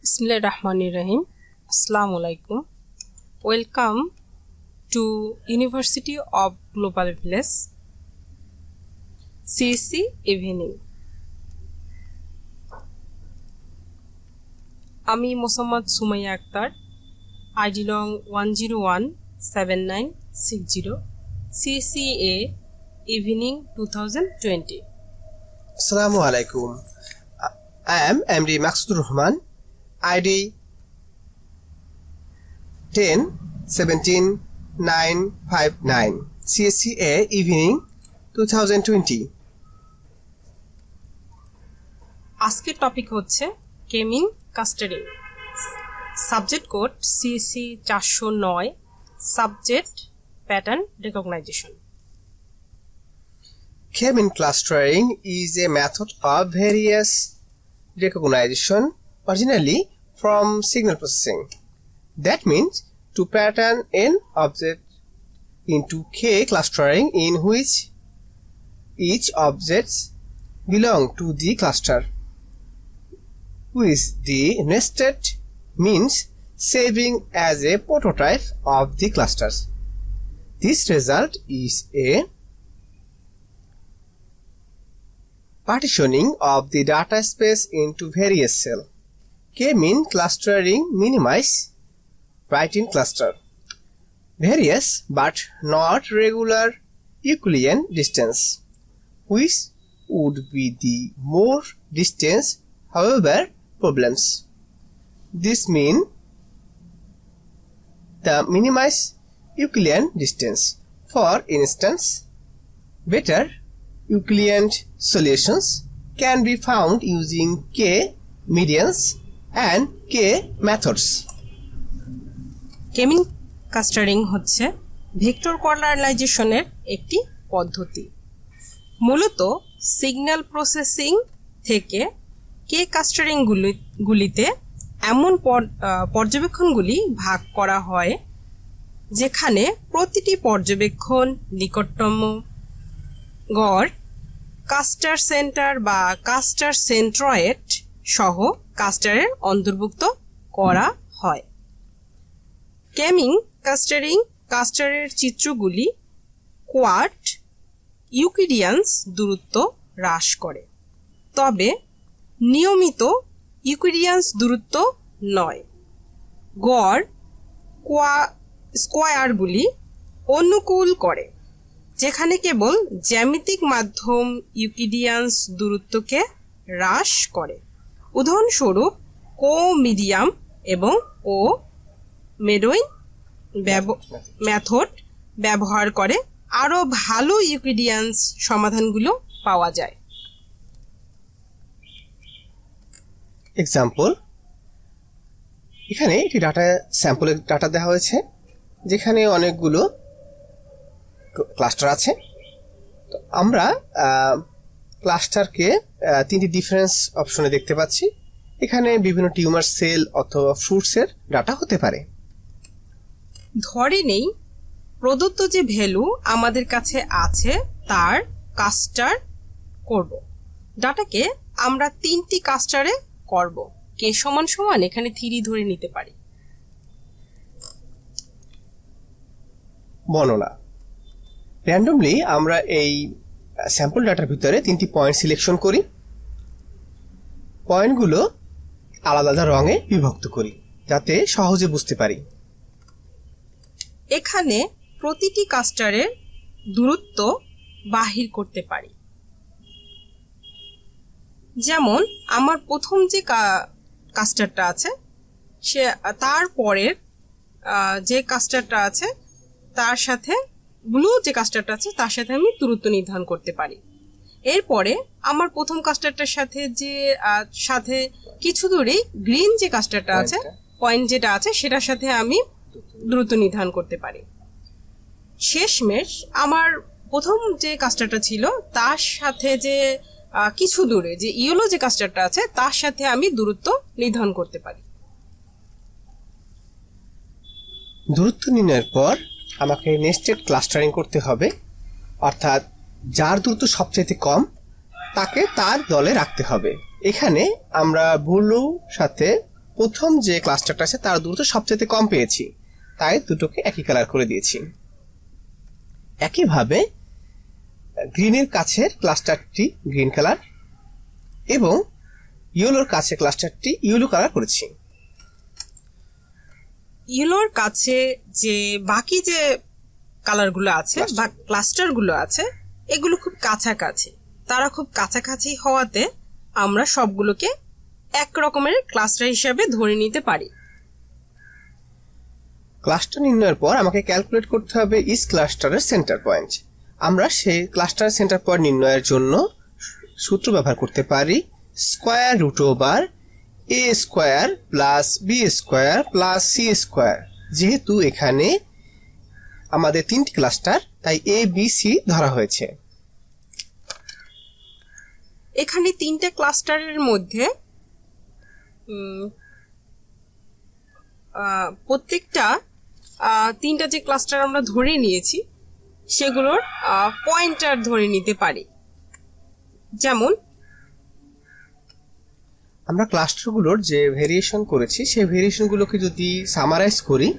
Bismillahirrahmanirrahim. Assalamu alaikum. Welcome to University of Global Village CSC Evening. আমি Mosammat Sumaiya Akter, ID long 1017960, CCA Evening 2020. Assalamu alaikum. I am MD Maqsudur Rahman, ID 1017959, CSCA Evening 2020. আজকের topic হচ্ছে k means clustering. Subject code CC 409, subject pattern recognition. Chemin clustering is a method of various recognition originally from signal processing. That means to pattern an object into K clustering in which each objects belong to the cluster, with the nested means saving as a prototype of the clusters. This result is a partitioning of the data space into various cells. K-mean clustering minimize write-in cluster. Various but not regular Euclidean distance, which would be the more distance, however, problems. This mean the minimize Euclidean distance. For instance, better Euclidean solutions can be found using K-medians and K-methods. কেমিং কাস্টারিং হচ্ছে vector কর্নালাইজেশনের একটি পদ্ধতি। মূলত signal processing থেকে কে কাস্টারিং গুলিতে এমন পর্যবেক্ষণগুলি ভাগ করা হয় যেখানে প্রতিটি পর্যবেক্ষণ নিকটতম গড়, কাস্টার সেন্টার বা কাস্টার সেন্ট্রয়েড সহ কাস্টারের অন্তর্ভুক্ত করা হয়। কেমিং কাস্টারিং কাস্টারের চিত্রগুলি কোয়াড ইউক্লিডিয়ান দূরত্ব হ্রাস করে, তবে নিয়মিত ইউক্লিডিয়ান দূরত্ব নয়। গড় স্কোয়ারগুলি অনুকূল করে, যেখানে কেবল জ্যামিতিক মাধ্যম ইউক্লিডিয়ান দূরত্বকে হ্রাস করে। উদাহরণস্বরূপ কো মিডিয়াম এবং কো মেডোইন মেথড ব্যবহার করে আরও ভালো ইউক্লিডিয়ান সমাধানগুলো পাওয়া যায়। এক্সাম্পল, এখানে একটি ডাটা স্যাম্পলের ডাটা দেওয়া হয়েছে যেখানে অনেকগুলো ক্লাস্টার আছে। তো আমরা ক্লাস্টারকে তিনটি ডিফারেন্স অপশনে দেখতে পাচ্ছি। এখানে বিভিন্ন টিউমার সেল অথবা ফ্রুটসের ডাটা হতে পারে। ধরে নেই প্রদত্ত যে ভ্যালু আমাদের কাছে আছে তার কাস্টার করব। ডাটাকে আমরা তিনটি কাস্টারে করব। কে সমান সমান এখানে 3 ধরে নিতে পারি। বর্ণনা, র্যান্ডমলি আমরা এই স্যাম্পল ডাটার ভিতরে তিনটি পয়েন্ট সিলেকশন করি। পয়েন্টগুলো আলাদা আলাদা রঙে বিভক্ত করি যাতে সহজে বুঝতে পারি। এখানে প্রতিটি কাস্টারের দূরত্ব বাহির করতে পারি। যেমন আমার প্রথম যে কাস্টারটা আছে সে তার পরের যে কাস্টারটা আছে তার সাথে ব্লু যে কাস্টারটা আছে তার সাথে আমি দূরত্ব নির্ধারণ করতে পারি। এরপরে আমার প্রথম কাস্টারটার সাথে কিছু দূরেই গ্রিন যে কাস্টারটা আছে পয়েন্ট যেটা আছে সেটার সাথে আমি দূরত্ব নির্ধারণ করতে পারি। শেষমেশ আমার প্রথম যে কাস্টারটা ছিল তার সাথে যে কিছু দূরে যে ইয়েলো যে কাস্টারটা আছে তার সাথে আমি দূরত্ব নির্ধারণ করতে পারি। দূরত্ব নির্ণয়ের পর আমাকে নেস্টেড ক্লাস্টারিং করতে হবে, অর্থাৎ যার দূরত্ব সবচেয়ে কম তাকে তার দলে রাখতে হবে। এখানে আমরা ব্লু সাথে প্রথম যে ক্লাস্টারটা আছে তার দূরত্ব সবচেয়ে কম পেয়েছি, তাই দুটোকে একই কালার করে দিয়েছি। একইভাবে গ্রিনের কাছের ক্লাস্টারটি গ্রিন কালার এবং ইয়েলোর কাছে ক্লাস্টারটি ইয়েলো কালার করেছি। ইয়েলোর কাছে যে বাকি যে কালারগুলো আছে বা ক্লাস্টারগুলো আছে এগুলো খুব কাছাকাছি, তারা খুব কাছাকাছি হওয়াতে আমরা সবগুলোকে এক রকমের ক্লাস্টার হিসাবে ধরে নিতে পারি। ক্লাস্টার নির্ণয়ের পর আমাকে ক্যালকুলেট করতে হবে ইচ ক্লাস্টারের সেন্টার পয়েন্ট। আমরা সেই ক্লাস্টারের সেন্টার পয়েন্ট নির্ণয়ের জন্য সূত্র ব্যবহার করতে পারি square root over a square plus b square plus c square. যেহেতু এখানে আমাদের 3টি ক্লাস্টার, তাই এ বি সি ধরা হয়েছে। এখানে 3টে ক্লাস্টারের মধ্যে প্রত্যেকটা 3টা যে ক্লাস্টার আমরা ধরে নিয়েছি সেগুলোর পয়েন্টার ধরে নিতে পারি। যেমন আমরা ক্লাস্টারগুলোর যে ভেরিয়েশন করেছি সেই ভেরিয়েশনগুলোকে যদি সামারাইজ করি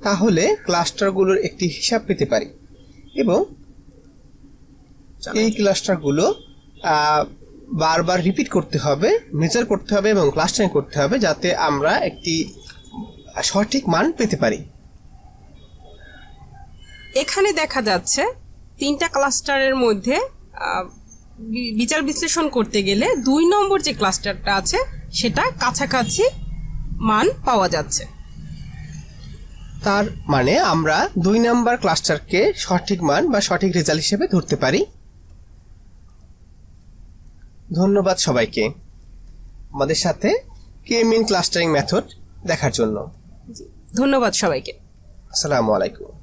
তাহলে ক্লাস্টারগুলোর একটি হিসাব পেতে পারি এবং এই ক্লাস্টারগুলো বারবার রিপিট করতে হবে, মেজার করতে হবে এবং ক্লাস্টারিং করতে হবে যাতে আমরা একটি সঠিক মান পেতে পারি। এখানে দেখা যাচ্ছে 3টা ক্লাস্টারের মধ্যে বিচার বিশ্লেষণ করতে গেলে 2 নম্বর যে ক্লাস্টারটা আছে সেটা কাছাকাছি মান পাওয়া যাচ্ছে। তার মানে আমরা 2 নম্বর ক্লাস্টারকে সঠিক মান বা সঠিক রেজাল্ট হিসেবে ধরতে পারি। ধন্যবাদ সবাইকে আমাদের সাথে কে মিন ক্লাস্টারিং মেথড দেখার জন্য। ধন্যবাদ সবাইকে। আসসালামু আলাইকুম।